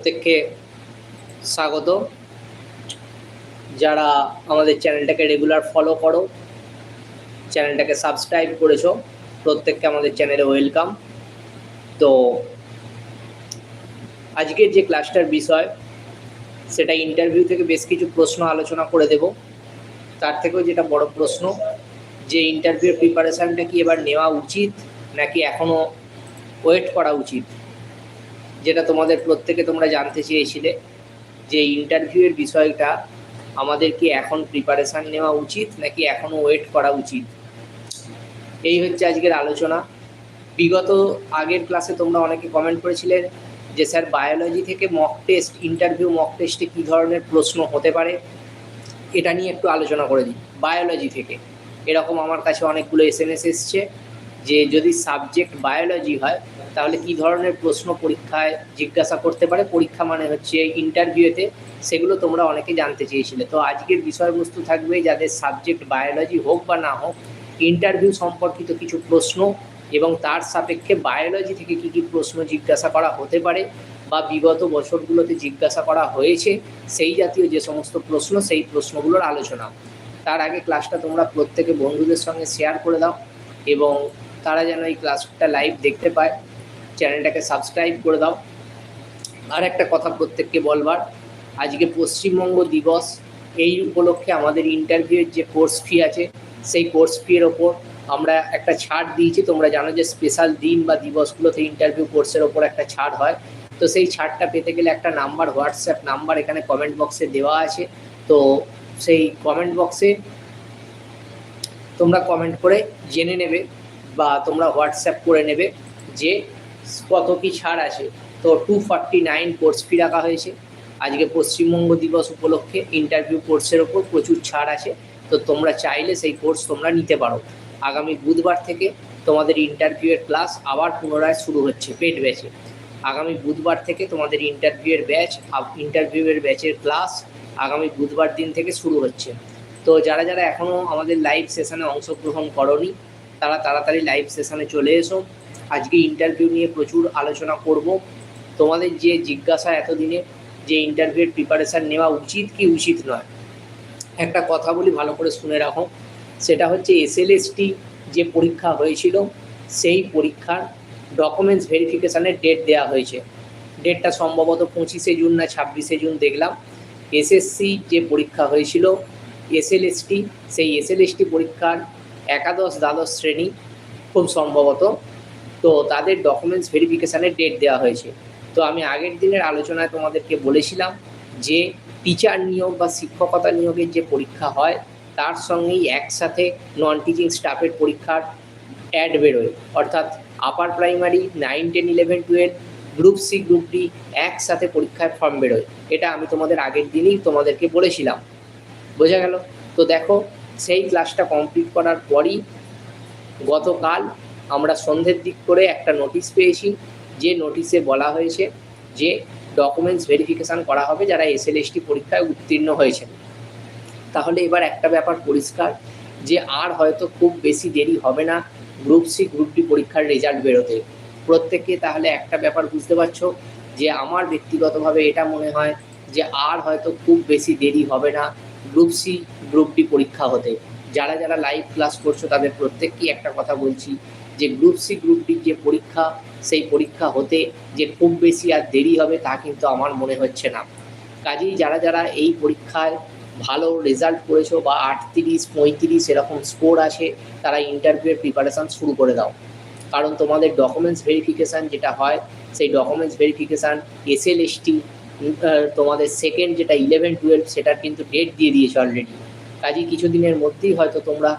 প্রত্যেককে স্বাগত। যারা আমাদের চ্যানেলটাকে রেগুলার ফলো করো, চ্যানেলটাকে সাবস্ক্রাইব করেছো, প্রত্যেককে আমাদের চ্যানেলে ওয়েলকাম। তো আজকের যে ক্লাসটার বিষয় সেটা ইন্টারভিউ থেকে বেশ কিছু প্রশ্ন আলোচনা করে দেব। তার থেকেও যেটা বড় প্রশ্ন, যে ইন্টারভিউর প্রিপারেশানটা কি এবার নেওয়া উচিত নাকি এখনও ওয়েট করা উচিত, যেটা তোমাদের প্রত্যেকে তোমরা জানতে চেয়েছিলে যে ইন্টারভিউয়ের বিষয়টা আমাদের কি এখন প্রিপারেশান নেওয়া উচিত নাকি এখনও ওয়েট করা উচিত। এই হচ্ছে আজকের আলোচনা। বিগত আগের ক্লাসে তোমরা অনেকে কমেন্ট করেছিলে যে স্যার বায়োলজি থেকে মক টেস্ট, ইন্টারভিউ মক টেস্টে কী ধরনের প্রশ্ন হতে পারে, এটা নিয়ে একটু আলোচনা করে দিই। বায়োলজি থেকে এরকম আমার কাছে অনেকগুলো SMS এসছে যে যদি সাবজেক্ট বায়োলজি হয় তাহলে কী ধরনের প্রশ্ন পরীক্ষায় জিজ্ঞাসা করতে পারে, পরীক্ষা মানে হচ্ছে ইন্টারভিউতে, সেগুলো তোমরা অনেকে জানতে চেয়েছিলে। তো আজকের বিষয়বস্তু থাকবে যাদের সাবজেক্ট বায়োলজি হোক বা না হোক, ইন্টারভিউ সম্পর্কিত কিছু প্রশ্ন এবং তার সাপেক্ষে বায়োলজি থেকে কী কী প্রশ্ন জিজ্ঞাসা করা হতে পারে বা বিগত বছরগুলোতে জিজ্ঞাসা করা হয়েছে সেই জাতীয় যে সমস্ত প্রশ্ন, সেই প্রশ্নগুলোর আলোচনা। তার আগে ক্লাসটা তোমরা প্রত্যেকে বন্ধুদের সঙ্গে শেয়ার করে দাও এবং তারা যেন এই ক্লাসটা লাইভ দেখতে পায়, চ্যানেলটাকে সাবস্ক্রাইব করে দাও। আর একটা কথা প্রত্যেককে বলবার, আজকে পশ্চিমবঙ্গ দিবস, এই উপলক্ষে আমাদের ইন্টারভিউয়ের যে কোর্স ফি আছে সেই কোর্স ফির ওপর আমরা একটা ছাড় দিয়েছি। তোমরা জানো যে স্পেশাল দিন বা দিবসগুলোতে ইন্টারভিউ কোর্সের ওপর একটা ছাড় হয়। তো সেই ছাড়টা পেতে গেলে একটা নাম্বার, হোয়াটসঅ্যাপ নাম্বার এখানে কমেন্ট বক্সে দেওয়া আছে। তো সেই কমেন্ট বক্সে তোমরা কমেন্ট করে জেনে নেবে বা তোমরা হোয়াটসঅ্যাপ করে নেবে যে কত কী ছাড় আছে। তো 249 কোর্স ফি রাখা হয়েছে আজকে পশ্চিমবঙ্গ দিবস উপলক্ষে। ইন্টারভিউ কোর্সের ওপর প্রচুর ছাড় আছে, তো তোমরা চাইলে সেই কোর্স তোমরা নিতে পারো। আগামী বুধবার থেকে তোমাদের ইন্টারভিউয়ের ক্লাস আবার পুনরায় শুরু হচ্ছে পেড ব্যাচে। আগামী বুধবার থেকে তোমাদের ইন্টারভিউয়ের ব্যাচের ক্লাস আগামী বুধবার দিন থেকে শুরু হচ্ছে। তো যারা যারা এখনও আমাদের লাইভ সেশনে অংশগ্রহণ করনি তারা তাড়াতাড়ি লাইভ সেশনে চলে এসো। আজকে ইন্টারভিউ নিয়ে প্রচুর আলোচনা করব। তোমাদের যে জিজ্ঞাসা এতদিনে যে ইন্টারভিউয়ের প্রিপারেশান নেওয়া উচিত কি উচিত নয়, একটা কথা বলি ভালো করে শুনে রাখো। সেটা হচ্ছে SLST যে পরীক্ষা হয়েছিল সেই পরীক্ষার ডকুমেন্টস ভেরিফিকেশানের ডেট দেওয়া হয়েছে। ডেটটা সম্ভবত 25শে জুন না 26শে জুন দেখলাম। SSC যে পরীক্ষা হয়েছিল SLST, সেই SLST পরীক্ষার একাদশ দ্বাদশ শ্রেণী খুব সম্ভবত, তো তাদের ডকুমেন্টস ভেরিফিকেশানের ডেট দেওয়া হয়েছে। তো আমি আগের দিনের আলোচনায় তোমাদেরকে বলেছিলাম যে টিচার নিয়োগ বা শিক্ষকতা নিয়োগের যে পরীক্ষা হয় তার সঙ্গেই একসাথে নন টিচিং স্টাফের পরীক্ষার অ্যাড বেরোয়, অর্থাৎ upper primary 9, 10, 11, 12, group C group D একসাথে পরীক্ষায় ফর্ম বেরোয়। এটা আমি তোমাদের আগের দিনই তোমাদেরকে বলেছিলাম, বোঝা গেল? তো দেখো, সেই ক্লাসটা কমপ্লিট করার পরই গতকাল আমরা সন্ধ্যের দিক করে একটা নোটিশ পেয়েছি, যে নোটিশে বলা হয়েছে যে ডকুমেন্টস ভেরিফিকেশান করা হবে যারা SLST পরীক্ষায় উত্তীর্ণ হয়েছেন। তাহলে এবার একটা ব্যাপার পরিষ্কার, যে আর হয়তো খুব বেশি দেরি হবে না গ্রুপ সি গ্রুপ ডি পরীক্ষার রেজাল্ট বেরোতে। প্রত্যেকে তাহলে একটা ব্যাপার বুঝতে পারছো যে আমার ব্যক্তিগতভাবে এটা মনে হয় যে আর হয়তো খুব বেশি দেরি হবে না গ্রুপ সি গ্রুপ ডি পরীক্ষা হতে। যারা যারা লাইভ ক্লাস করছো তাদের প্রত্যেককেই একটা কথা বলছি যে গ্রুপ সি গ্রুপ ডির যে পরীক্ষা, সেই পরীক্ষা হতে যে খুব বেশি আর দেরি হবে তা কিন্তু আমার মনে হচ্ছে না। কাজেই যারা যারা এই পরীক্ষায় ভালো রেজাল্ট করেছো বা 38, 35 এরকম স্কোর আছে, তারা ইন্টারভিউয়ের প্রিপারেশান শুরু করে দাও। কারণ তোমাদের ডকুমেন্টস ভেরিফিকেশান যেটা হয় সেই ডকুমেন্টস ভেরিফিকেশান SLST তোমাদের সেকেন্ড যেটা 11, 12 সেটার কিন্তু ডেট দিয়ে দিয়েছে অলরেডি। কাজেই কিছুদিনের মধ্যেই হয়তো তোমরা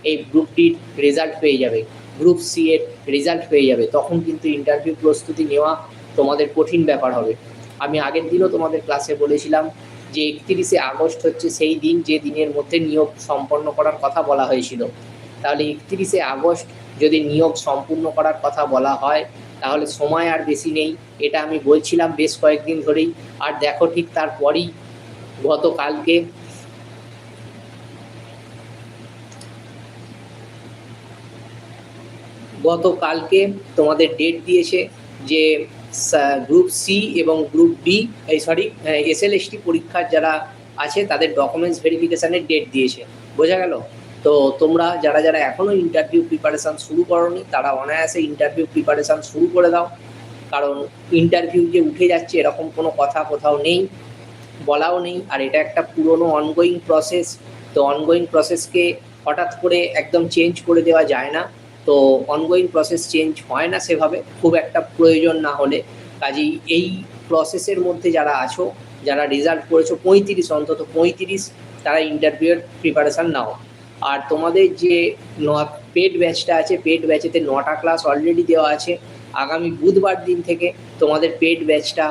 এই গ্রুপ ডির রেজাল্ট পেয়ে যাবে, গ্রুপ সি এর রেজাল্ট পেয়ে যাবে। তখন কিন্তু ইন্টারভিউ প্রস্তুতি নেওয়া তোমাদের কঠিন ব্যাপার হবে। আমি আগের দিনও তোমাদের ক্লাসে বলেছিলাম যে 31শে আগস্ট হচ্ছে সেই দিন যে দিনের মধ্যে নিয়োগ সম্পন্ন করার কথা বলা হয়েছিল। তাহলে 31শে আগস্ট যদি নিয়োগ সম্পূর্ণ করার কথা বলা হয় তাহলে সময় আর বেশি নেই, এটা আমি বলছিলাম বেশ কয়েকদিন ধরেই। আর দেখো, ঠিক তারপরই গতকালকে তোমাদের ডেট দিয়েছে যে গ্রুপ সি এবং গ্রুপ ডি এসএলএসটি পরীক্ষার যারা আছে তাদের ডকুমেন্টস ভেরিফিকেশানের ডেট দিয়েছে, বোঝা গেল? তো তোমরা যারা যারা এখনও ইন্টারভিউ প্রিপারেশান শুরু করোনি তারা অনায়াসে ইন্টারভিউ প্রিপারেশান শুরু করে দাও, কারণ ইন্টারভিউ যে উঠে যাচ্ছে এরকম কোনো কথা কোথাও নেই, বলাও নেই। আর এটা একটা পুরনো অনগোয়িং প্রসেস, তো অনগোয়িং প্রসেসকে হঠাৎ করে একদম চেঞ্জ করে দেওয়া যায় না। তো অনগোয়িং প্রসেস চেঞ্জ হয় না সেভাবে, খুব একটা প্রয়োজন না হলে। কাজেই এই প্রসেসের মধ্যে যারা আছো, যারা রেজাল্ট করেছো 35, অন্তত 35, তারা ইন্টারভিউয়ের প্রিপারেশান নাও। আর তোমাদের যে পেড ব্যাচটা আছে, পেড ব্যাচেতে 9টা ক্লাস অলরেডি দেওয়া আছে। আগামী বুধবার দিন থেকে তোমাদের পেড ব্যাচটা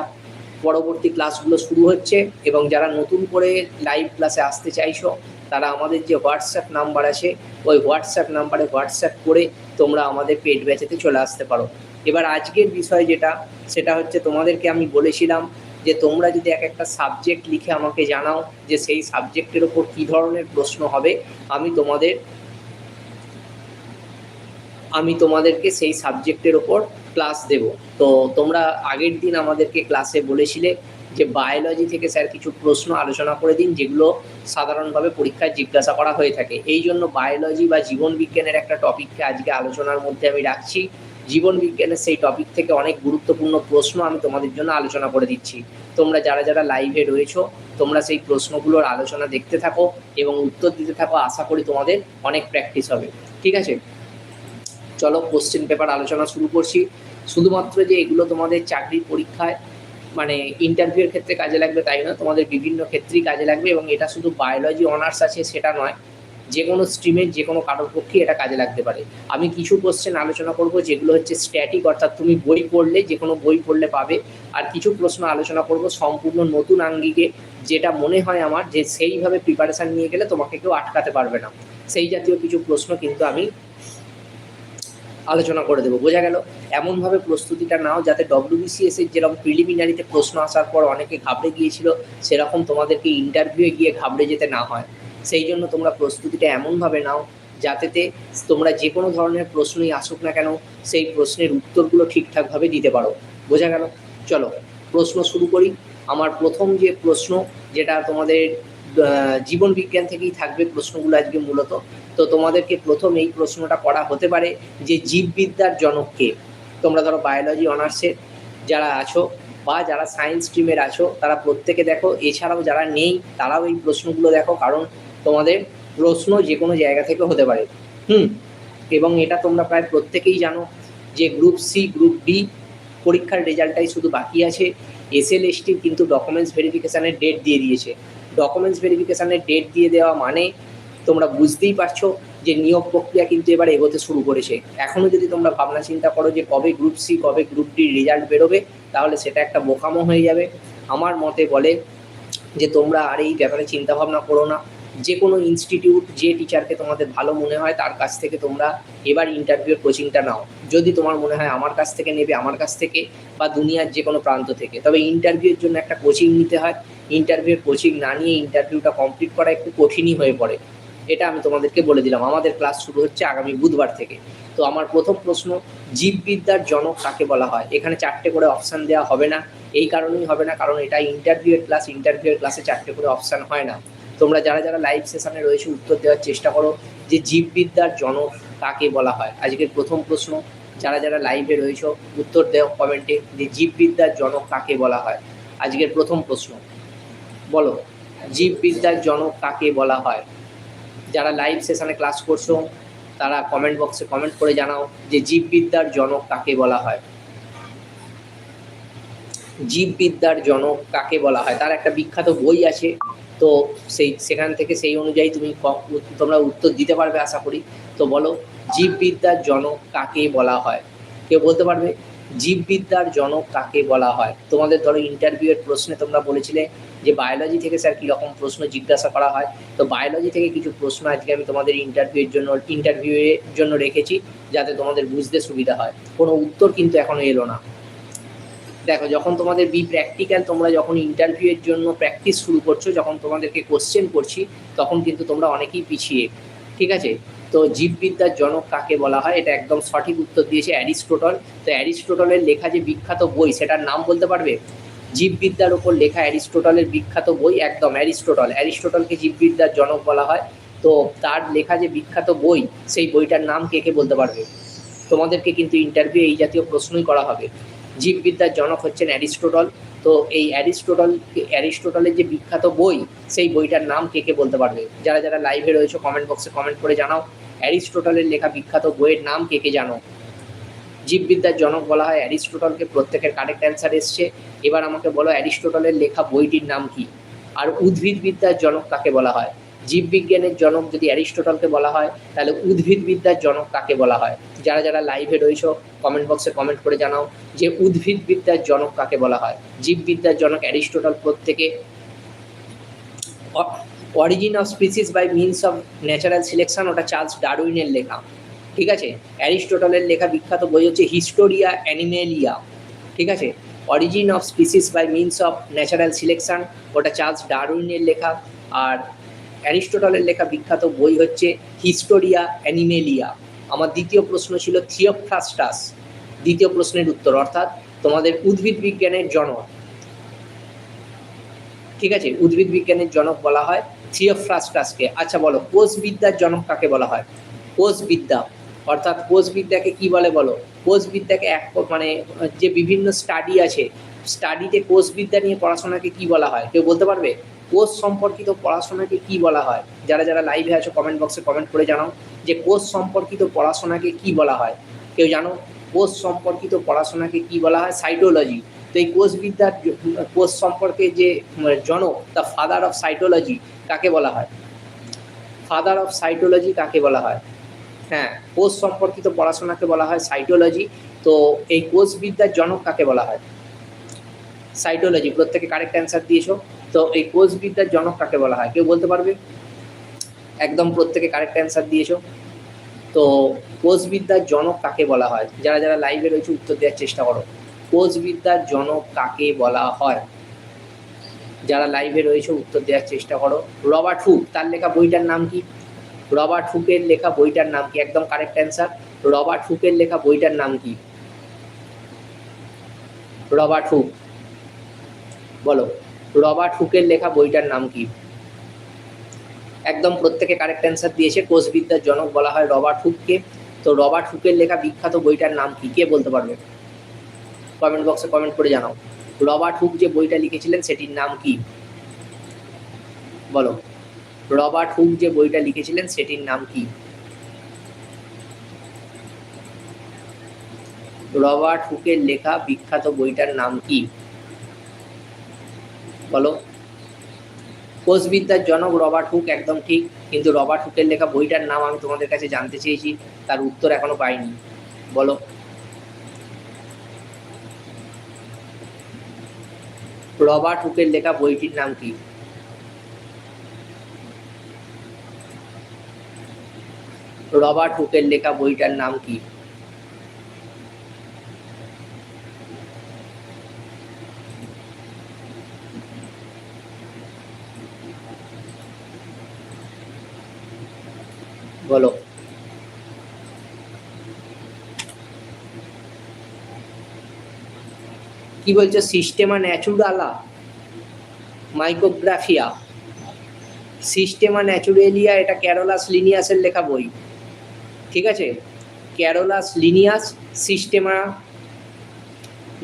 পরবর্তী ক্লাসগুলো শুরু হচ্ছে, এবং যারা নতুন করে লাইভ ক্লাসে আসতে চাইছো তারা আমাদের যে হোয়াটসঅ্যাপ নাম্বার আছে ওই হোয়াটসঅ্যাপ নাম্বারে হোয়াটসঅ্যাপ করে তোমরা আমাদের পেড ব্যাচেতে চলে আসতে পারো। এবার আজকের বিষয় যেটা, সেটা হচ্ছে তোমাদেরকে আমি বলেছিলাম যে তোমরা যদি এক একটা সাবজেক্ট লিখে আমাকে জানাও যে সেই সাবজেক্টের ওপর কী ধরনের প্রশ্ন হবে, আমি তোমাদেরকে সেই সাবজেক্টের ওপর ক্লাস দেব। তো তোমরা আগের দিন আমাদেরকে ক্লাসে বলেছিলে যে বায়োলজি থেকে স্যার কিছু প্রশ্ন আলোচনা করে দিন যেগুলো সাধারণভাবে পরীক্ষায় জিজ্ঞাসা করা হয়ে থাকে। এই জন্য বায়োলজি বা জীবন বিজ্ঞানের একটা টপিককে আজকে আলোচনার মধ্যে আমি রাখছি। জীবন বিজ্ঞানের সেই টপিক থেকে অনেক গুরুত্বপূর্ণ প্রশ্ন আমি তোমাদের জন্য আলোচনা করে দিচ্ছি। তোমরা যারা যারা লাইভে রয়েছো তোমরা সেই প্রশ্নগুলোর আলোচনা দেখতে থাকো এবং উত্তর দিতে থাকো, আশা করি তোমাদের অনেক প্র্যাকটিস হবে। ঠিক আছে, চলো কোশ্চেন পেপার আলোচনা শুরু করছি। শুধুমাত্র যে এগুলো তোমাদের চাকরির পরীক্ষায় মানে ইন্টারভিউয়ের ক্ষেত্রে কাজে লাগবে তাই না, তোমাদের বিভিন্ন ক্ষেত্রেই কাজে লাগবে। এবং এটা শুধু বায়োলজি অনার্স আছে সেটা নয়, যে কোনো স্ট্রিমের যে কোনো কারোর পক্ষে এটা কাজে লাগতে পারে। আমি কিছু কোশ্চেন আলোচনা করব যেগুলো হচ্ছে স্ট্যাটিক, অর্থাৎ তুমি বই পড়লে, যে কোনো বই পড়লে পাবে। আর কিছু প্রশ্ন আলোচনা করব সম্পূর্ণ নতুন আঙ্গিকে, যেটা মনে হয় আমার যে সেইভাবে প্রিপারেশান নিয়ে গেলে তোমাকে কেউ আটকাতে পারবে না, সেই জাতীয় কিছু প্রশ্ন কিন্তু আমি আলোচনা করে দেবো, বোঝা গেল? এমনভাবে প্রস্তুতিটা নাও যাতে WBCS-এর যেরকম প্রিলিমিনারিতে প্রশ্ন আসার পর অনেকে ঘাবড়ে গিয়েছিল, সেরকম তোমাদেরকে ইন্টারভিউয়ে গিয়ে ঘাবড়ে যেতে না হয়। সেই জন্য তোমরা প্রস্তুতিটা এমনভাবে নাও যাতেতে তোমরা যে কোনো ধরনের প্রশ্নই আসুক না কেন সেই প্রশ্নের উত্তরগুলো ঠিকঠাকভাবে দিতে পারো, বোঝা গেল? চলো প্রশ্ন শুরু করি। আমার প্রথম যে প্রশ্ন, যেটা তোমাদের জীবন বিজ্ঞান থেকেই থাকবে প্রশ্নগুলো আজকে মূলত। তো তোমাদেরকে প্রথম এই প্রশ্নটা করা হতে পারে যে জীববিদ্যার জনক কে? তোমরা ধরো বায়োলজি অনার্সের যারা আছো বা যারা সায়েন্স স্ট্রিমের আছো তারা প্রত্যেকে দেখো, এছাড়াও যারা নেই তারাও এই প্রশ্নগুলো দেখো, কারণ তোমাদের প্রশ্ন যে কোনো জায়গা থেকে হতে পারে। এবং এটা তোমরা প্রায় প্রত্যেকেই জানো যে গ্রুপ সি গ্রুপ ডি পরীক্ষার রেজাল্টটাই শুধু বাকি আছে। SLST কিন্তু ডকুমেন্টস ভেরিফিকেশানের ডেট দিয়ে দিয়েছে। ডকুমেন্টস ভেরিফিকেশানের ডেট দিয়ে দেওয়া মানে তোমরা বুঝতেই পারছো যে নিয়োগ প্রক্রিয়া কিন্তু এবার এগোতে শুরু করেছে। এখনও যদি তোমরা ভাবনা চিন্তা করো যে কবে গ্রুপ সি কবে গ্রুপ ডির রেজাল্ট বেরোবে, তাহলে সেটা একটা বোকামো হয়ে যাবে। আমার মতে বলে যে তোমরা আর এই ব্যাপারে চিন্তাভাবনা করো না। যে কোনো ইনস্টিটিউট, যে টিচারকে তোমাদের ভালো মনে হয় তার কাছ থেকে তোমরা এবার ইন্টারভিউর কোচিংটা নাও। যদি তোমার মনে হয় আমার কাছ থেকে নেবে, আমার কাছ থেকে বা দুনিয়ার যে কোনো প্রান্ত থেকে, তবে ইন্টারভিউর জন্য একটা কোচিং নিতে হয়। ইন্টারভিউর কোচিং না নিয়ে ইন্টারভিউটা কমপ্লিট করা একটু কঠিনই হয়ে পড়ে, এটা আমি তোমাদেরকে বলে দিলাম। আমাদের ক্লাস শুরু হচ্ছে আগামী বুধবার থেকে। তো আমার প্রথম প্রশ্ন, জীববিদ্যার জনক কাকে বলা হয়? এখানে 4টে করে অপশান দেওয়া হবে না, এই কারণেই হবে না কারণ এটা ইন্টারভিউয়ের ক্লাস, ইন্টারভিউয়ের ক্লাসে 4টে করে অপশান হয় না। তোমরা যারা যারা লাইভ সেশনে রয়েছে উত্তর দেওয়ার চেষ্টা করো যে জীববিদ্যার জনক কাকে বলা হয়। আজকের প্রথম প্রশ্ন, যারা যারা লাইভে রয়েছে উত্তর দেও কমেন্টে যে জীববিদ্যার জনক কাকে বলা হয়। আজকের প্রথম প্রশ্ন, বলো জীববিদ্যার জনক কাকে বলা হয়। যারা লাইভ সেশনে ক্লাস করছো তারা কমেন্ট বক্সে কমেন্ট করে জানাও যে জীববিদ্যার জনক কাকে বলা হয়। জীববিদ্যার জনক কাকে বলা হয়, তার একটা বিখ্যাত বই আছে, তো সেখান থেকে সেই অনুযায়ী তোমরা উত্তর দিতে পারবে আশা করি। তো বলো জীববিদ্যার জনক কাকে বলা হয়? কেউ বলতে পারবে জীববিদ্যার জনক কাকে বলা হয়? তোমাদের ধরো ইন্টারভিউয়ের প্রশ্নে তোমরা বলেছিলে যে বায়োলজি থেকে স্যার কীরকম প্রশ্ন জিজ্ঞাসা করা হয়, তো বায়োলজি থেকে কিছু প্রশ্ন আজকে আমি তোমাদের ইন্টারভিউয়ের জন্য রেখেছি যাতে তোমাদের বুঝতে সুবিধা হয়। কোনো উত্তর কিন্তু এখনো এলো না। দেখো যখন তোমাদের প্র্যাকটিক্যাল, তোমরা যখন ইন্টারভিউয়ের জন্য প্র্যাকটিস শুরু করছো, যখন তোমাদেরকে কোশ্চেন করছি তখন কিন্তু তোমরা অনেকেই পিছিয়ে, ঠিক আছে? তো জীববিদ্যার জনক কাকে বলা হয়, এটা একদম সঠিক উত্তর দিয়েছে অ্যারিস্টটল। তো অ্যারিস্টটলের লেখা যে বিখ্যাত বই সেটার নাম বলতে পারবে? জীববিদ্যার উপর লেখা অ্যারিস্টটলের বিখ্যাত বই, একদম অ্যারিস্টটলকে জীববিদ্যার জনক বলা হয়। তো তার লেখা যে বিখ্যাত বই, সেই বইটার নাম কে কে বলতে পারবে? তোমাদেরকে কিন্তু ইন্টারভিউ এই জাতীয় প্রশ্নই করা হবে। জীববিদ্যার জনক হচ্ছেন অ্যারিস্টটল। তো এই অ্যারিস্টটলের যে বিখ্যাত বই, সেই বইটার নাম কে কে বলতে পারবে? যারা যারা লাইভে রয়েছে কমেন্ট বক্সে কমেন্ট করে জানাও অ্যারিস্টটলের লেখা বিখ্যাত বইয়ের নাম কে কে জানো। জীববিদ্যার জনক বলা হয় অ্যারিস্টটলকে, প্রত্যেকের কারেক্ট অ্যান্সার এসছে। এবার আমাকে বলো অ্যারিস্টটলের লেখা বইটির নাম কি? আর উদ্ভিদবিদ্যার জনক কাকে বলা হয়? জীববিজ্ঞানের জনক যদি অ্যারিস্টটলকে বলা হয়, তাহলে উদ্ভিদবিদ্যার জনক কাকে বলা হয়? যারা যারা লাইভে রয়েছো কমেন্ট বক্সে কমেন্ট করে জানাও যে উদ্ভিদবিদ্যার জনক কাকে বলা হয়। জীববিদ্যার জনক অ্যারিস্টটল, প্রত্যেকে। Origin of species by means of natural selection, ওটা চার্লস ডারউইনের লেখা। ঠিক আছে। অ্যারিস্টটলের লেখা বিখ্যাত বই হচ্ছে হিস্টোরিয়া অ্যানিমেলিয়া। ঠিক আছে। Origin of species by means of natural selection, ওটা চার্লস ডারউইনের লেখা। আর অ্যারিস্টটলের লেখা বিখ্যাত বই হচ্ছে হিস্টোরিয়া অ্যানিমেলিয়া। আমার দ্বিতীয় প্রশ্ন ছিল থিওফ্রাস্টাস। দ্বিতীয় প্রশ্নের উত্তর, অর্থাৎ তোমাদের উদ্ভিদ বিজ্ঞানের জনক। ঠিক আছে, উদ্ভিদ বিজ্ঞানের জনক বলা হয় থিওফ্রাস্টাসকে। আচ্ছা বলো কোষবিদ্যার জনক কাকে বলা হয়? কোষবিদ্যা, অর্থাৎ কোষবিদ্যাকে কি বলে বলো? কোষবিদ্যাকে মানে যে বিভিন্ন স্টাডি আছে, স্টাডিতে কোষবিদ্যা নিয়ে পড়াশোনাকে কি বলা হয়? কেউ বলতে পারবে? কোষ সম্পর্কিত পড়াশোনাকে কি বলা হয়? যারা যারা লাইভে আছো কমেন্ট বক্সে কমেন্ট করে জানাও যে কোষ সম্পর্কিত পড়াশোনাকে কি বলা হয়। কেউ জানো কোষ সম্পর্কিত পড়াশোনাকে কি বলা হয়? সাইটোলজি। তো এই কোষবিদ্যার কোষ সম্পর্কে যে জনক, দ্য ফাদার অফ সাইটোলজি কাকে বলা হয়? ফাদার অফ সাইটোলজি কাকে বলা হয়? হ্যাঁ, কোষ সম্পর্কিত পড়াশোনাকে বলা হয় সাইটোলজি। তো এই কোষবিদ্যার জনক কাকে বলা হয়? সাইটোলজি। প্রত্যেকে কারেক্ট অ্যান্সার দিয়েছো। তো এই কোষবিদ্যার জনক কাকে বলা হয়? কেউ বলতে পারবে? একদম প্রত্যেকে কারেক্ট অ্যান্সার দিয়েছো। তো কোষবিদ্যার জনক কাকে বলা হয়? যারা যারা লাইভে রয়েছে উত্তর দেওয়ার চেষ্টা করো। কোষবিদ্যার জনক কাকে বলা হয়? যারা লাইভে রয়েছে উত্তর দেওয়ার চেষ্টা করো। রবার্ট হুক, তার লেখা বইটার নাম কি? রবার্ট হুকের লেখা বইটার নাম কি? একদম কারেক্ট অ্যান্সার। রবার্ট হুকের লেখা বইটার নাম কি? রবার্ট হুক, বলো রবার্ট হুকের লেখা বইটার নাম কি? একদম প্রত্যেকে কারেক্ট অ্যান্সার দিয়েছে। কোষবিদ্যার জনক বলা হয় রবার্ট হুককে। তো রবার্ট হুকের লেখা বিখ্যাত বইটার নাম কি? কে বলতে পারবে? কমেন্ট বক্সে কমেন্ট করে জানাও। রবার্ট হুক যে বইটা লিখেছিলেন সেটির নাম কি? বলো রবার্ট হুক যে বইটা লিখেছিলেন সেটির নাম কি? রবার্ট হুকের লেখা বিখ্যাত বইটার নাম কি? বলো। কোষবিদ্যার জনক রবার্ট হুক, একদম ঠিক। কিন্তু রবার্ট হুকের লেখা বইটার নাম আমি তোমাদের কাছে জানতে চেয়েছি, তার উত্তর এখনো পাইনি। বলো রবার্ট হুকের লেখা বইটির নাম কি? রবার্ট হুকের লেখা বইটার নাম কি? বলো। কি বলছো? সিস্টেমা ন্যাচুরালা মাইক্রোগ্রাফিয়া, সিস্টেমা ন্যাচুরেলিয়া, এটা ক্যারোলাস লিনিয়াসের লেখা বই। ঠিক আছে, ক্যারোলাস লিনিয়াস সিস্টেমা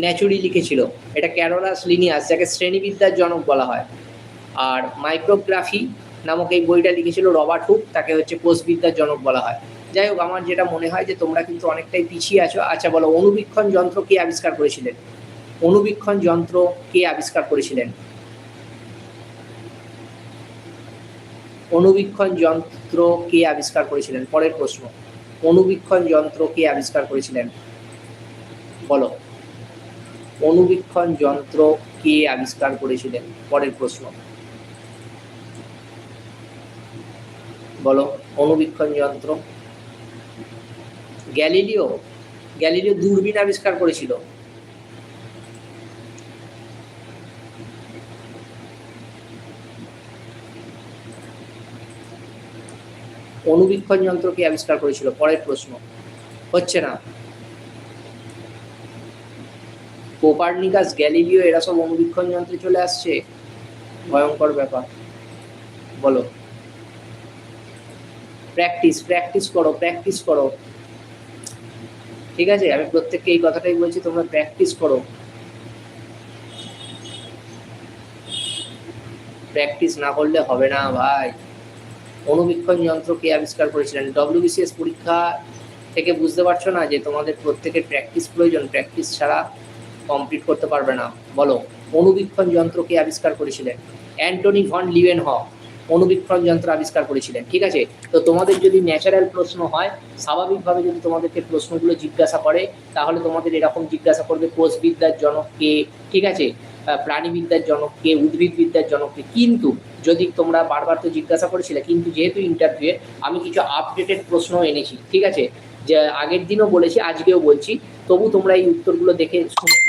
ন্যাচুরি লিখেছিল। এটা ক্যারোলাস লিনিয়াস, যাকে শ্রেণীবিদ্যার জনক বলা হয়। আর মাইক্রোগ্রাফি নামক এই বইটা লিখেছিল রবার্ট হুক, তাকে হচ্ছে কোষবিদ্যার জনক বলা হয়। যাই হোক, আমার যেটা মনে হয় যে তোমরা কিন্তু অনেকটাই পিছিয়ে আছো। আচ্ছা বলো অণুবীক্ষণ যন্ত্র কে আবিষ্কার করেছিলেন? অণুবীক্ষণ যন্ত্র কে আবিষ্কার করেছিলেন? অণুবীক্ষণ যন্ত্র কে আবিষ্কার করেছিলেন? পরের প্রশ্ন, অণুবীক্ষণ যন্ত্র কে আবিষ্কার করেছিলেন? বলো অণুবীক্ষণ যন্ত্র কে আবিষ্কার করেছিলেন? পরের প্রশ্ন, বলো অণুবীক্ষণ যন্ত্র। গ্যালিলিও। গ্যালিলিও দূরবীন আবিষ্কার করেছিল। অনুবীক্ষণ যন্ত্র কে আবিষ্কার করেছিল? পরের প্রশ্ন। হচ্ছে না। কোপার্নিকাস, গ্যালিলিও এরা সব অনুবীক্ষণ যন্ত্রে চলে আসছে। ভয়ঙ্কর ব্যাপার। বলো। প্র্যাকটিস প্র্যাকটিস করো, প্র্যাকটিস করো। ঠিক আছে, আমি প্রত্যেককে এই কথাটাই বলছি, তোমরা প্র্যাকটিস করো। প্র্যাকটিস না করলে হবে না ভাই। অনুবীক্ষণ যন্ত্র কে আবিষ্কার করেছিলেন? ডব্লিউবিসিএস পরীক্ষা থেকে বুঝতে পারছো না যে তোমাদের প্রত্যেকের প্র্যাকটিস প্রয়োজন? প্র্যাকটিস ছাড়া কমপ্লিট করতে পারবে না। বলো, অনুবীক্ষণ যন্ত্র কে আবিষ্কার করেছিলেন? অ্যান্টনি ভন লিউয়েনহফ অনুবীক্ষণ যন্ত্র আবিষ্কার করেছিলেন। ঠিক আছে, তো তোমাদের যদি ন্যাচারাল প্রশ্ন হয়, স্বাভাবিকভাবে যদি তোমাদেরকে প্রশ্নগুলো জিজ্ঞাসা করে, তাহলে তোমাদের এরকম জিজ্ঞাসা করবে কোষবিদ্যার জনক কে, ঠিক আছে, প্রাণীবিদ্যার জনক কে, উদ্ভিদবিদ্যার জনক কে। কিন্তু যদি তোমরা বারবার তো জিজ্ঞাসা করেছিলে, কিন্তু যেহেতু ইন্টারভিউয়ে আমি কিছু আপডেটেড প্রশ্ন এনেছি, ঠিক আছে, যে আগের দিনও বলেছি আজকেও বলছি, তবু তোমরা এই উত্তরগুলো দেখে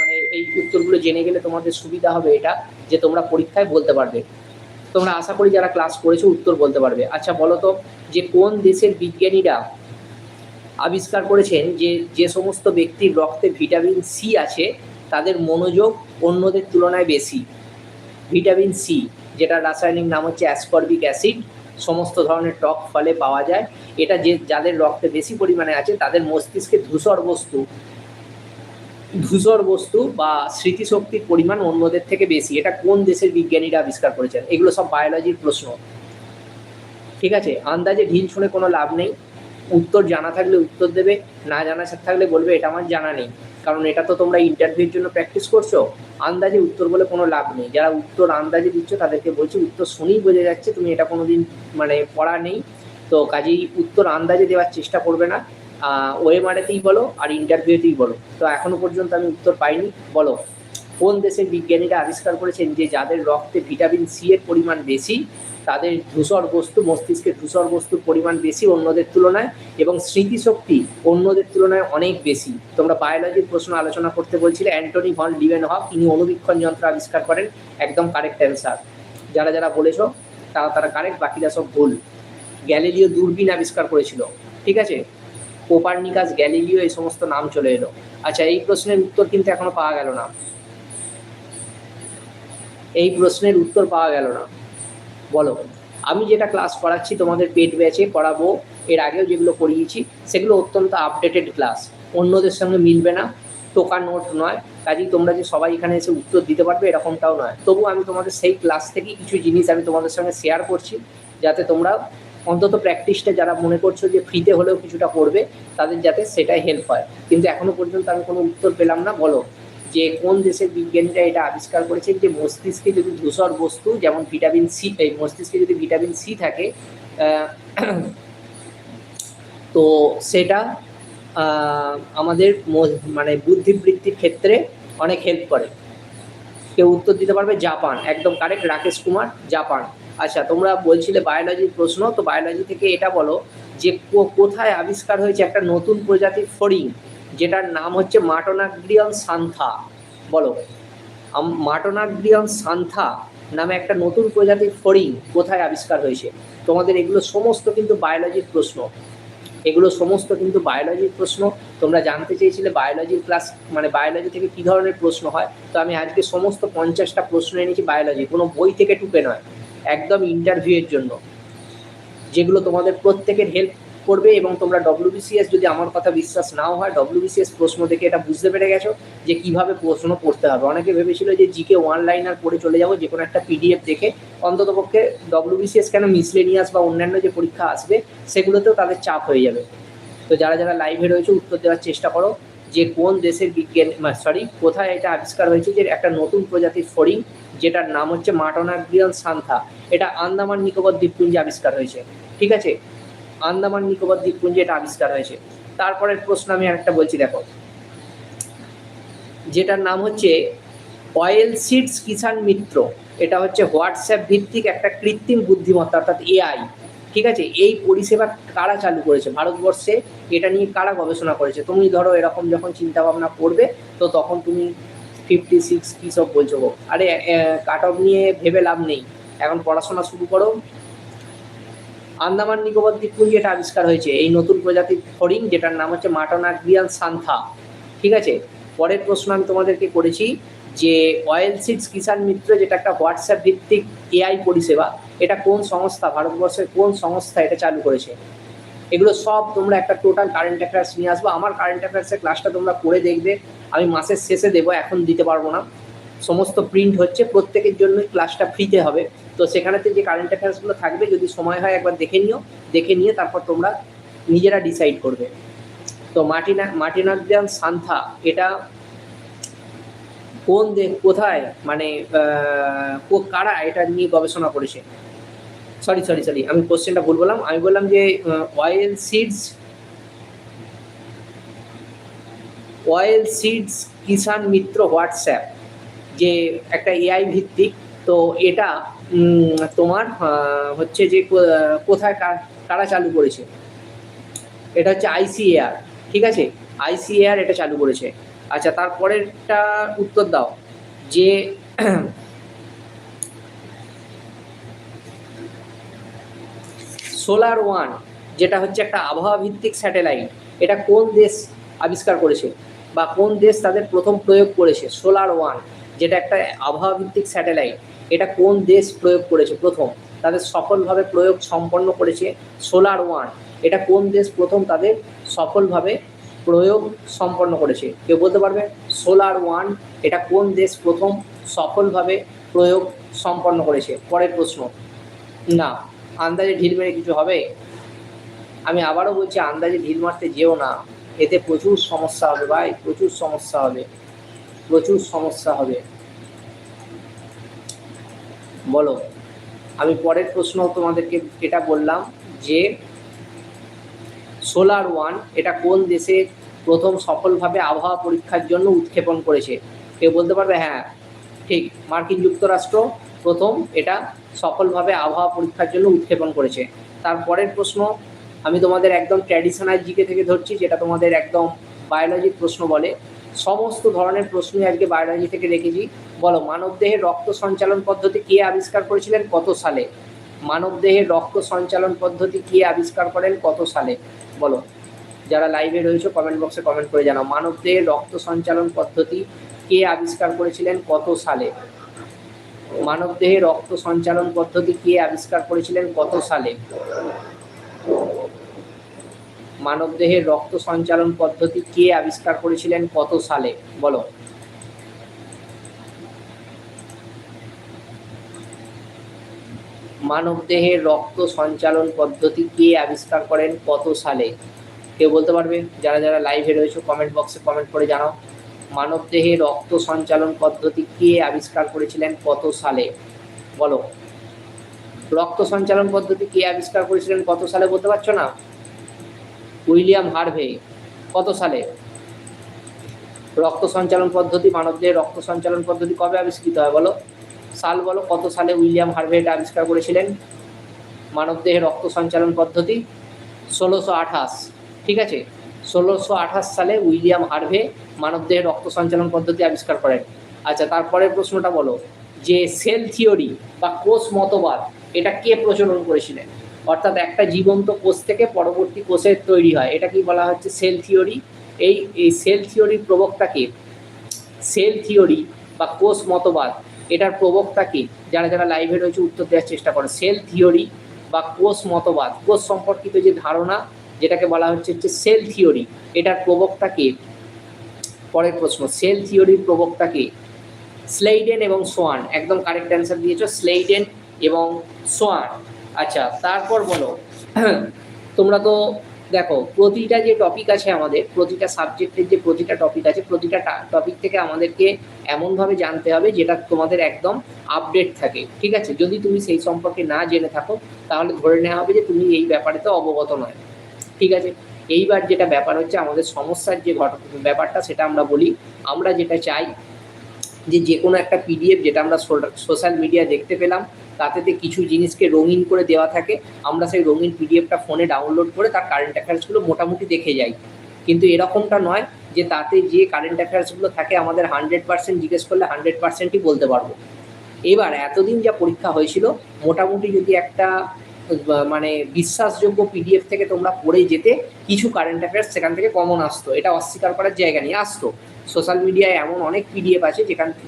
মানে এই উত্তরগুলো জেনে গেলে তোমাদের সুবিধা হবে এটা, যে তোমরা পরীক্ষায় বলতে পারবে। তোমরা আশা করি যারা ক্লাস করেছো উত্তর বলতে পারবে। আচ্ছা বলো তো, যে কোন দেশের বিজ্ঞানীরা আবিষ্কার করেছেন যে যে সমস্ত ব্যক্তির রক্তে ভিটামিন সি আছে তাদের মনোযোগ অন্যদের তুলনায় বেশি? ভিটামিন সি, যেটার রাসায়নিক নাম হচ্ছে অ্যাসকর্বিক অ্যাসিড, সমস্ত ধরনের টক ফলে পাওয়া যায়। এটা যে যাদের রক্তে বেশি পরিমাণে আছে তাদের মস্তিষ্কে ধূসর বস্তু বা স্মৃতিশক্তির পরিমাণ অন্যদের থেকে বেশি। এটা কোন দেশের বিজ্ঞানীরা আবিষ্কার করেছেন? এগুলো সব বায়োলজির প্রশ্ন। ঠিক আছে, আন্দাজে ঢিল শুনে কোনো লাভ নেই। উত্তর জানা থাকলে উত্তর দেবে, না জানা থাকলে বলবে এটা আমার জানা নেই, কারণ এটা তো তোমরা ইন্টারভিউর জন্য প্র্যাকটিস করছো। আন্দাজে উত্তর বলে কোনো লাভ নেই। যারা উত্তর আন্দাজে দিচ্ছ তাদেরকে বলছি, উত্তর শুনেই বোঝা যাচ্ছে তুমি এটা কোনোদিন মানে পড়া নেই, তো কাজেই উত্তর আন্দাজে দেওয়ার চেষ্টা করবে না। ওএমআরএতেই বলো আর ইন্টারভিউতেই বলো। তো এখনো পর্যন্ত আমি উত্তর পাইনি। বলো, কোন দেশের বিজ্ঞানীরা আবিষ্কার করেছেন যে যাদের রক্তে ভিটামিন সি এর পরিমাণ বেশি তাদের মস্তিষ্কের ধূসর বস্তুর পরিমাণ বেশি অন্যদের তুলনায়, এবং স্মৃতিশক্তি অন্যদের তুলনায় অনেক বেশি? তোমরা বায়োলজির প্রশ্ন আলোচনা করতে বলছিলে। অ্যান্টনি ভন লিউয়েনহফ, ইনি অনুবীক্ষণ যন্ত্র আবিষ্কার করেন। একদম কারেক্ট অ্যান্সার। যারা যারা বলেছো তারা কারেক্ট, বাকিরা সব ভুল। গ্যালিলিও দূরবীন আবিষ্কার করেছিল। ঠিক আছে, কোপার্নিকাস, গ্যালিলিও এই সমস্ত নাম চলে এলো। আচ্ছা, এই প্রশ্নের উত্তর কিন্তু এখনো পাওয়া গেল না। এই প্রশ্নের উত্তর পাওয়া গেল না। বলো, আমি যেটা ক্লাস করাচ্ছি তোমাদের পেড ব্যাচে করাবো, এর আগেও যেগুলো করিয়েছি সেগুলো অত্যন্ত আপডেটেড ক্লাস, অন্যদের সঙ্গে মিলবে না, টোকা নোট নয়। কাজেই তোমরা যে সবাই এখানে এসে উত্তর দিতে পারবে এরকমটাও নয়। তবু আমি তোমাদের সেই ক্লাস থেকে কিছু জিনিস আমি তোমাদের সঙ্গে শেয়ার করছি, যাতে তোমরা অন্তত প্র্যাকটিসটা যারা মনে করছো যে ফ্রিতে হলেও কিছুটা করবে, তাদের যাতে সেটাই হেল্প হয়। কিন্তু এখনো পর্যন্ত আমি কোনো উত্তর পেলাম না। বলো, যে কোন দেশের বিজ্ঞানীরা এটা আবিষ্কার করেছেন যে মস্তিষ্কে যদি ধূসর বস্তু যেমন ভিটামিন সি, এই মস্তিষ্কে যদি ভিটামিন সি থাকে তো সেটা আমাদের মানে বুদ্ধিবৃত্তির ক্ষেত্রে অনেক হেল্প করে। কেউ উত্তর দিতে পারবে? জাপান, একদম কারেক্ট, রাকেশ কুমার, জাপান। আচ্ছা, তোমরা বলছিলে বায়োলজির প্রশ্ন, তো বায়োলজি থেকে এটা বলো যে কোথায় আবিষ্কার হয়েছে একটা নতুন প্রজাতির ফড়িং যেটার নাম হচ্ছে মাটোনাগ্রিয়ন সান্থা? বলো, মাটোনাগ্রিয়ন সান্থা নামে একটা নতুন প্রজাতির ফড়িং কোথায় আবিষ্কার হয়েছে? তোমাদের এগুলো সমস্ত কিন্তু বায়োলজির প্রশ্ন, এগুলো সমস্ত কিন্তু বায়োলজির প্রশ্ন। তোমরা জানতে চেয়েছিলে বায়োলজির ক্লাস মানে বায়োলজি থেকে কী ধরনের প্রশ্ন হয়, তো আমি আজকে সমস্ত 50টা প্রশ্ন এনেছি বায়োলজি, কোনো বই থেকে টুকে নয়, একদম ইন্টারভিউয়ের জন্য, যেগুলো তোমাদের প্রত্যেকের হেল্প করবে। এবং তোমরা ডব্লিউবিসিএস, যদি আমার কথা বিশ্বাস নাও হয়, ডব্লিউবিসিএস প্রশ্ন দেখে এটা বুঝতে পেরে গেছো যে কিভাবে প্রশ্ন পড়তে হবে। অনেকে ভেবেছিল যে জিকে ওয়ান লাইনার পড়ে চলে যাবো যে কোনো একটা পিডিএফ দেখে, অন্ততপক্ষে ডব্লিউবিসিএস কেন মিসলেনিয়াস বা অন্যান্য যে পরীক্ষা আসবে সেগুলোতেও তাদের চাপ হয়ে যাবে। তো যারা যারা লাইভে রয়েছে উত্তর দেওয়ার চেষ্টা করো যে কোন দেশের কোথায় এটা আবিষ্কার হয়েছে যে একটা নতুন প্রজাতির ফড়িং যেটার নাম হচ্ছে মাটোনাগ্রিয়ন সান্থা। এটা আন্দামান নিকোবর দ্বীপপুঞ্জে আবিষ্কার হয়েছে। ঠিক আছে, আন্দামান নিকোবর দ্বীপপুঞ্জে এটা আবিষ্কার হয়েছে। তারপরের প্রশ্ন আমি আরেকটা বলছি, দেখো, যেটার নাম হচ্ছে অয়েল সিডস কিষাণ মিত্র। এটা হচ্ছে হোয়াটসঅ্যাপ ভিত্তিক একটা কৃত্রিম বুদ্ধিমত্তা, অর্থাৎ এআই। ঠিক আছে, এই পরিষেবা কারা চালু করেছে ভারতবর্ষে? এটা নিয়ে কারা গবেষণা করেছে? তুমি ধরো এরকম যখন চিন্তা ভাবনা করবে, তো তখন তুমি 56 কী সব বলছো গো, আরে কাট অফ নিয়ে ভেবে লাভ নেই, এখন পড়াশোনা শুরু করো। আন্দামান নিকোবর দ্বীপপুঞ্জে এটা আবিষ্কার হয়েছে, এই নতুন প্রজাতির ফড়িং যেটার নাম হচ্ছে মাটনাগ্রিয়ান সান্থা। ঠিক আছে, পরের প্রশ্ন আমি তোমাদেরকে করেছি যে অয়েল সিডস কিষাণ মিত্র, যেটা একটা হোয়াটসঅ্যাপ ভিত্তিক এআই পরিষেবা, এটা কোন সংস্থা, ভারতবর্ষের কোন সংস্থা এটা চালু করেছে? এগুলো সব তোমরা একটা টোটাল কারেন্ট অ্যাফেয়ার্স নিয়ে আসবো। আমার কারেন্ট অ্যাফেয়ার্সের ক্লাসটা তোমরা করে দেখবে, আমি মাসের শেষে দেবো, এখন দিতে পারবো না, সমস্ত প্রিন্ট হচ্ছে, প্রত্যেকের জন্যই ক্লাসটা ফ্রিতে হবে। তো সেখানেতে যে কারেন্ট অ্যাফেয়ার্সগুলো থাকবে, যদি সময় হয় একবার দেখে নিও, দেখে নিয়ে তারপর তোমরা নিজেরা ডিসাইড করবে। তো মার্টিনাগ্রিয়ান সান্থা এটা কোন কোথায়, মানে কারা এটা নিয়ে গবেষণা করেছে? সরি, আমি কোশ্চেনটা ভুল বললাম, আমি বললাম যে অয়েল সিডস কিষাণ মিত্র হোয়াটসঅ্যাপ, যে একটা এআই ভিত্তিক, তো এটা তোমার হচ্ছে যে কোথায় কারা চালু করেছে? এটা হচ্ছে আইসিএআর। ঠিক আছে, আইসিএআর এটা চালু করেছে। আচ্ছা, তারপরেরটা উত্তর দাও যে সোলার ওয়ান, যেটা হচ্ছে একটা আবহাওয়া ভিত্তিক স্যাটেলাইট, এটা কোন দেশ আবিষ্কার করেছে বা কোন দেশ তাদের প্রথম প্রয়োগ করেছে? সোলার ওয়ান, যেটা একটা আবহাওয়া ভিত্তিক স্যাটেলাইট, এটা কোন দেশ প্রয়োগ করেছে প্রথম, তাদের সফলভাবে প্রয়োগ সম্পন্ন করেছে? সোলার ওয়ান, এটা কোন দেশ প্রথম তাদের সফলভাবে প্রয়োগ সম্পন্ন করেছে? কেউ বলতে পারবে? সোলার ওয়ান এটা কোন দেশ প্রথম সফলভাবে প্রয়োগ সম্পন্ন করেছে? পরের প্রশ্ন। না, আন্দাজে ঢিল মেরে কিছু হবে? আমি আবারও বলছি, আন্দাজে ঢিল মারতে যেও না, এতে প্রচুর সমস্যা হবে ভাই, প্রচুর সমস্যা হবে, প্রচুর সমস্যা হবে। বলো, আমি পরের প্রশ্ন তোমাদেরকে এটা বললাম যে সোলার ওয়ান এটা কোন দেশে প্রথম সফলভাবে আবহাওয়া পরীক্ষার জন্য উৎক্ষেপণ করেছে? কেউ বলতে পারবে? হ্যাঁ ঠিক, মার্কিন যুক্তরাষ্ট্র প্রথম এটা সফলভাবে আবহাওয়া পরীক্ষার জন্য উৎক্ষেপণ করেছে। তারপরের প্রশ্ন আমি তোমাদের একদম ট্র্যাডিশনাল জিকে থেকে ধরছি, যেটা তোমাদের একদম বায়োলজির প্রশ্ন বলে, সমস্ত ধরনের প্রশ্নই আজকে বায়োলজি থেকে রেখেছি। বলো, মানবদেহের রক্ত সঞ্চালন পদ্ধতি কে আবিষ্কার করেছিলেন, কত সালে? মানবদেহের রক্ত সঞ্চালন পদ্ধতি কে আবিষ্কার করেন, কত সালে? বলো, যারা লাইভে রয়েছে কমেন্ট বক্সে কমেন্ট করে জানাও, মানবদেহের রক্ত সঞ্চালন পদ্ধতি কে আবিষ্কার করেছিলেন, কত সালে? মানবদেহে রক্ত সঞ্চালন পদ্ধতি কে আবিষ্কার করেছিলেন, কত সালে? মানবদেহের রক্ত সঞ্চালন পদ্ধতি কে আবিষ্কার করেছিলেন, কত সালে? বলো, মানবদেহের রক্ত সঞ্চালন পদ্ধতি কে আবিষ্কার করেন, কত সালে? কেউ বলতে পারবে? যারা যারা লাইভে রয়েছে কমেন্ট বক্সে কমেন্ট করে জানাও, মানবদেহে রক্ত সঞ্চালন পদ্ধতি কে আবিষ্কার করেছিলেন, কত সালে? বলো, রক্ত সঞ্চালন পদ্ধতি কে আবিষ্কার করেছিলেন, কত সালে? বলতে পারছো না? William Harvey. কত সালে? রক্ত সঞ্চালন পদ্ধতি, মানবদেহের রক্ত সঞ্চালন পদ্ধতি কবে আবিষ্কৃত হয়? বলো, সাল বলো, কত সালে উইলিয়াম হার্ভে এটা আবিষ্কার করেছিলেন মানবদেহের রক্ত সঞ্চালন পদ্ধতি? 1628। ঠিক আছে, 1628 সালে উইলিয়াম হার্ভে মানবদেহের রক্ত সঞ্চালন পদ্ধতি আবিষ্কার করেন। আচ্ছা, তারপরের প্রশ্নটা বলো যে সেল থিওরি বা কোষ মতবাদ এটা কে প্রচলন করেছিলেন? অর্থাৎ একটা জীবন্ত কোষ থেকে পরবর্তী কোষের তৈরি হয়, এটা কি বলা হচ্ছে? Sell theory. এই সেল থিওরির প্রবক্তা কে? সেল থিওরি বা কোষ মতবাদ এটার প্রবক্তা কে? যারা যারা লাইভে রয়েছে উত্তর দেওয়ার চেষ্টা করে। সেল থিওরি বা কোষ মতবাদ, কোষ সম্পর্কিত যে ধারণা যেটাকে বলা হচ্ছে সেল থিওরি, এটার প্রবক্তা কে? পরের প্রশ্ন, সেল থিওরির প্রবক্তা কে? স্লেইডেন এবং সোয়ান। একদম কারেক্ট অ্যান্সার দিয়েছো, স্লেইডেন এবং সোয়ান। আচ্ছা, তারপর বলো, তোমরা তো দেখো প্রতিটা যে টপিক আছে আমাদের, প্রতিটা সাবজেক্টের যে প্রতিটা টপিক আছে, প্রতিটা টপিক থেকে আমাদেরকে এমনভাবে জানতে হবে যেটা তোমাদের একদম আপডেট থাকে। ঠিক আছে, যদি তুমি সেই সম্পর্কে না জেনে থাকো তাহলে ধরে নেওয়া হবে যে তুমি এই ব্যাপারে তো অবগত নয়। ঠিক আছে, এইবার যেটা ব্যাপার হচ্ছে আমাদের সমস্যার যে ব্যাপারটা সেটা আমরা বলি। আমরা যেটা চাই যে কোনো একটা পিডিএফ যেটা আমরা সোশ্যাল মিডিয়া দেখতে পেলাম তাতে কিছু জিনিসকে রঙিন করে দেওয়া থাকে, আমরা সেই রঙিন পিডিএফটা ফোনে ডাউনলোড করে তার কারেন্ট অ্যাফেয়ার্সগুলো মোটামুটি দেখে যাই। কিন্তু এরকমটা নয় যে তাতে যে কারেন্ট অ্যাফেয়ার্সগুলো থাকে আমাদের 100% জিজ্ঞেস করলে 100%ই বলতে পারবো। এবার এতদিন যা পরীক্ষা হয়েছিল মোটামুটি যদি একটা মানে বিশ্বাসযোগ্য পিডিএফ থেকে তোমরা পড়ে যেতে, কিছু কারেন্ট অ্যাফেয়ার্স সেখান থেকে কমন আসতো, এটা অস্বীকার করার জায়গা নিয়ে আসতো। সোশ্যাল মিডিয়ায় এমন অনেক পিডিএফ আছে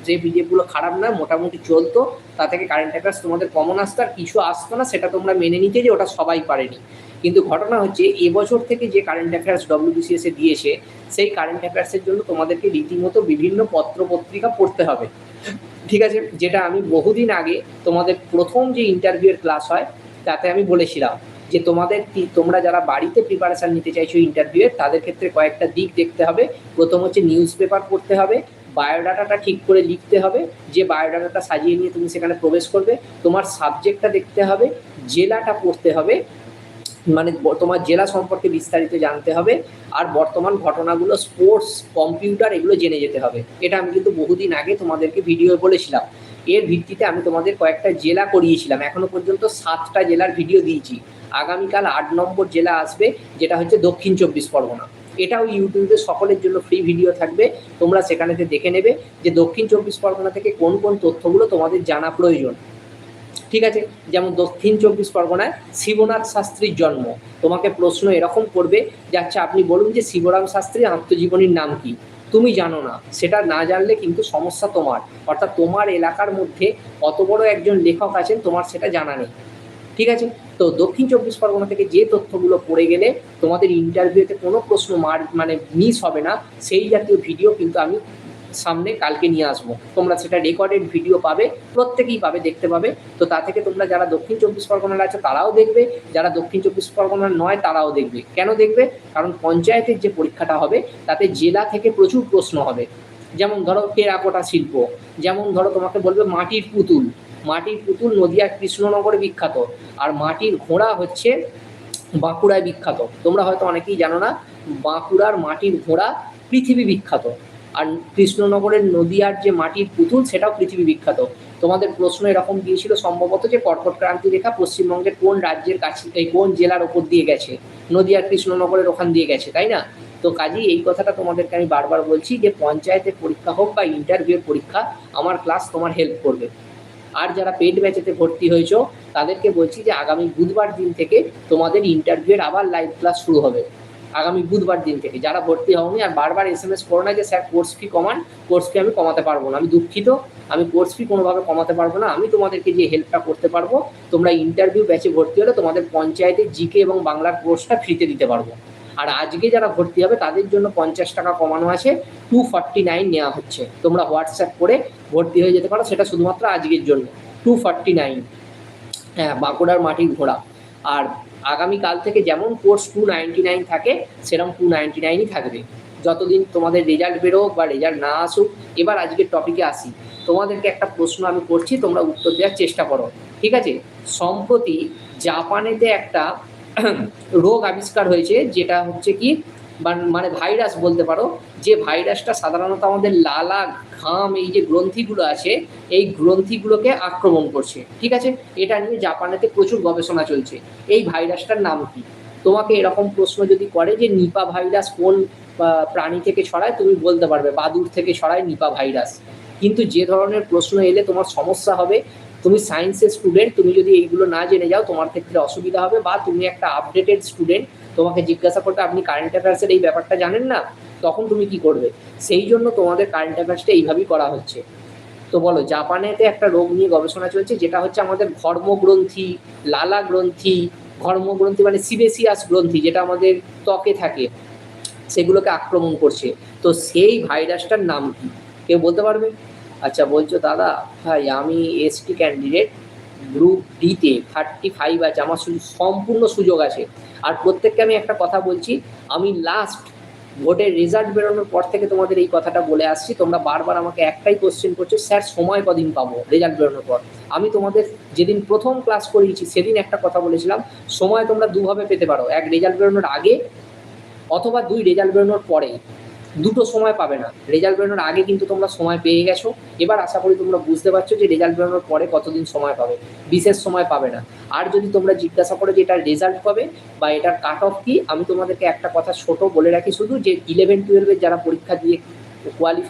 যে পিডিএফগুলো খারাপ নয়, মোটামুটি চলতো, তা থেকে কারেন্ট অ্যাফেয়ার্স তোমাদের কমন আসতো, আর কিছু আসতো না, সেটা তোমরা মেনে নিতে যে ওটা সবাই পারেনি। কিন্তু ঘটনা হচ্ছে এবছর থেকে যে কারেন্ট অ্যাফেয়ার্স ডব্লিউবিসিএস দিয়েছে, সেই কারেন্ট অ্যাফেয়ার্সের জন্য তোমাদেরকে রীতিমতো বিভিন্ন পত্র পত্রিকা পড়তে হবে, ঠিক আছে? যেটা আমি বহুদিন আগে তোমাদের প্রথম যে ইন্টারভিউয়ের ক্লাস হয় তাতে আমি বলেছিলাম যে তোমরা যারা বাড়িতে প্রিপারেশান নিতে চাইছো ইন্টারভিউয়ের, তাদের ক্ষেত্রে কয়েকটা দিক দেখতে হবে। প্রথম হচ্ছে নিউজ পেপার পড়তে হবে, বায়োডাটাটা ঠিক করে লিখতে হবে, যে বায়োডাটাটা সাজিয়ে নিয়ে তুমি সেখানে প্রবেশ করবে। তোমার সাবজেক্টটা দেখতে হবে, জেলাটা পড়তে হবে, মানে তোমার জেলা সম্পর্কে বিস্তারিত জানতে হবে, আর বর্তমান ঘটনাগুলো, স্পোর্টস, কম্পিউটার, এগুলো জেনে যেতে হবে। এটা আমি কিন্তু বহুদিন আগে তোমাদেরকে ভিডিও বলেছিলাম। এর ভিত্তিতে আমি তোমাদের কয়েকটা জেলা করিয়েছিলাম, এখনো পর্যন্ত 7টা জেলার ভিডিও দিয়েছি। আগামীকাল 8 নম্বর জেলা আসবে, যেটা হচ্ছে দক্ষিণ 24 পরগনা। এটাও ইউটিউবে সকলের জন্য ফ্রি ভিডিও থাকবে, তোমরা সেখানেতে দেখে নেবে যে দক্ষিণ 24 পরগনা থেকে কোন কোন তথ্যগুলো তোমাদের জানা প্রয়োজন, ঠিক আছে? যেমন দক্ষিণ 24 পরগনায় শিবনাথ শাস্ত্রীর জন্ম। তোমাকে প্রশ্ন এরকম করবে যে আচ্ছা আপনি বলুন যে শিবরাম শাস্ত্রীর আত্মজীবনীর নাম কি? তুমি জানো না, সেটা না জানলে কিন্তু সমস্যা তোমার, অর্থাৎ তোমার এলাকার মধ্যে কত বড় একজন লেখক আছেন তোমার সেটা জানা নেই, ঠিক আছে? তো দক্ষিণ 24 পরগনা থেকে যে তথ্যগুলো পড়ে গেলে তোমাদের ইন্টারভিউতে কোনো প্রশ্ন মানে মিস হবে না, সেই জাতীয় ভিডিও কিন্তু আমি সামনে কালকে নিয়ে আসবো। তোমরা সেটা রেকর্ডেড ভিডিও পাবে, প্রত্যেকেই পাবে, দেখতে পাবে। তো তা থেকে তোমরা যারা দক্ষিণ 24 পরগনার আছে তারাও দেখবে, যারা দক্ষিণ 24 পরগনার নয় তারাও দেখবে। কেন দেখবে? কারণ পঞ্চায়েতের যে পরীক্ষাটা হবে তাতে জেলা থেকে প্রচুর প্রশ্ন হবে। যেমন ধরো টেরাকোটা শিল্প, যেমন ধরো তোমাকে বলবে মাটির পুতুল। মাটির পুতুল নদিয়ার কৃষ্ণনগরে বিখ্যাত, আর মাটির ঘোড়া হচ্ছে বাঁকুড়ায় বিখ্যাত। তোমরা হয়তো অনেকেই জানো না, বাঁকুড়ার মাটির ঘোড়া পৃথিবী বিখ্যাত, আর কৃষ্ণনগরের নদিয়ার যে মাটির পুতুল সেটাও পৃথিবী বিখ্যাত। তোমাদের প্রশ্ন এরকম দিয়েছিল সম্ভবত যে কর্কট ক্রান্তি রেখা পশ্চিমবঙ্গের কোন রাজ্যের কাছে, কোন জেলার ওপর দিয়ে গেছে? নদিয়ার কৃষ্ণনগরের ওখান দিয়ে গেছে, তাই না? তো কাজেই এই কথাটা তোমাদেরকে আমি বারবার বলছি যে পঞ্চায়েতের পরীক্ষা হোক বা ইন্টারভিউয়ের পরীক্ষা, আমার ক্লাস তোমার হেল্প করবে। আর যারা পেড ব্যাচেতে ভর্তি হয়েছো তাদেরকে বলছি যে আগামী বুধবার দিন থেকে তোমাদের ইন্টারভিউয়ের আবার লাইভ ক্লাস শুরু হবে। আগামী বুধবার দিন থেকে যারা ভর্তি হওনি, আর বারবার SMS করো না যে স্যার কোর্স ফি কমান। কোর্স ফি আমি কমাতে পারবো না, আমি দুঃখিত, আমি কোর্স ফি কোনোভাবে কমাতে পারবো না। আমি তোমাদেরকে যে হেল্পটা করতে পারবো, তোমরা ইন্টারভিউ ব্যাচে ভর্তি হলে তোমাদের পঞ্চায়েতের জিকে এবং বাংলার কোর্সটা ফ্রিতে দিতে পারবো। আর আজকে যারা ভর্তি হবে তাদের জন্য 50 টাকা কমানো আছে, 249 নেওয়া হচ্ছে। তোমরা হোয়াটসঅ্যাপ করে ভর্তি হয়ে যেতে পারো, সেটা শুধুমাত্র আজকের জন্য 249। হ্যাঁ, বাঁকুড়ার মাটির ঘোড়া। আর আগামীকাল থেকে যেমন কোর্স 299 থাকে, সেরকম 299ই থাকবে যতদিন তোমাদের রেজাল্ট বেরোক বা রেজাল্ট না আসুক। এবার আজকের টপিকে আসি। তোমাদেরকে একটা প্রশ্ন আমি করছি, তোমরা উত্তর দেওয়ার চেষ্টা করো, ঠিক আছে? সম্প্রতি জাপানেতে একটা রোগ আবিষ্কার হয়েছে, যেটা হচ্ছে কি মানে ভাইরাস বলতে পারো, যে ভাইরাসটা সাধারণত আমাদের লালা, ঘাম, এই যে গ্রন্থিগুলো আছে এই গ্রন্থিগুলোকে আক্রমণ করছে, ঠিক আছে? এটা নিয়ে জাপানেতে প্রচুর গবেষণা চলছে। এই ভাইরাসটার নাম কি? তোমাকে এরকম প্রশ্ন যদি করে যে নিপা ভাইরাস কোন প্রাণী থেকে ছড়ায়, তুমি বলতে পারবে বাদুড় থেকে ছড়ায় নিপা ভাইরাস। কিন্তু যে ধরনের প্রশ্ন এলে তোমার সমস্যা হবে, তুমি সায়েন্সের স্টুডেন্ট, তুমি যদি এইগুলো না জেনে যাও তোমার ক্ষেত্রে অসুবিধা হবে। বা তুমি একটা আপডেটেড স্টুডেন্ট, তোমাকে জিজ্ঞাসা করতে আপনি কারেন্ট অ্যাফেয়ার্সের এই ব্যাপারটা জানেন না, তখন তুমি কি করবে? সেই জন্য তোমাদের কারেন্ট অ্যাফেয়ার্সটা এইভাবেই করা হচ্ছে। তো বলো, জাপানেতে একটা রোগ নিয়ে গবেষণা চলছে, যেটা হচ্ছে আমাদের ঘর্মগ্রন্থি, লালা গ্রন্থি, ঘর্মগ্রন্থি মানে সিবেসিয়াস গ্রন্থি, যেটা আমাদের ত্বকে থাকে, সেগুলোকে আক্রমণ করছে। তো সেই ভাইরাসটার নাম কি? কেউ বলতে পারবে? আচ্ছা, বলছো দাদা ভাই আমি এসটি ক্যান্ডিডেট, গ্রুপ ডিতে 35 আছে, আমার সম্পূর্ণ সুযোগ আছে। আর প্রত্যেককে আমি একটা কথা বলছি, আমি লাস্ট ভোটের রেজাল্ট বেরোনোর পর থেকে তোমাদের এই কথাটা বলে আসছি। তোমরা বারবার আমাকে একটাই কোশ্চেন করছো, স্যার সময় কদিন পাবো রেজাল্ট বেরোনোর পর? আমি তোমাদের যেদিন প্রথম ক্লাস করিয়েছি সেদিন একটা কথা বলেছিলাম, সময় তোমরা দুভাবে পেতে পারো, এক রেজাল্ট বেরোনোর আগে, অথবা 2 রেজাল্ট বেরোনোর পরে। দুটো সময় পাবে না। রেজাল্ট বেরোনোর আগে কিন্তু তোমরা সময় পেয়ে গেছো, এবার আশা করি তোমরা বুঝতে পারছো যে রেজাল্ট বেরোনোর পরে কতদিন সময় পাবে, বিশেষ সময় পাবে না। আর যদি তোমরা জিজ্ঞাসা করো যে এটার রেজাল্ট কবে বা এটার কাট অফ কী, আমি তোমাদেরকে একটা কথা ছোট বলে রাখি শুধু, যে 11-12 যারা পরীক্ষা দিয়ে কোয়ালিফাই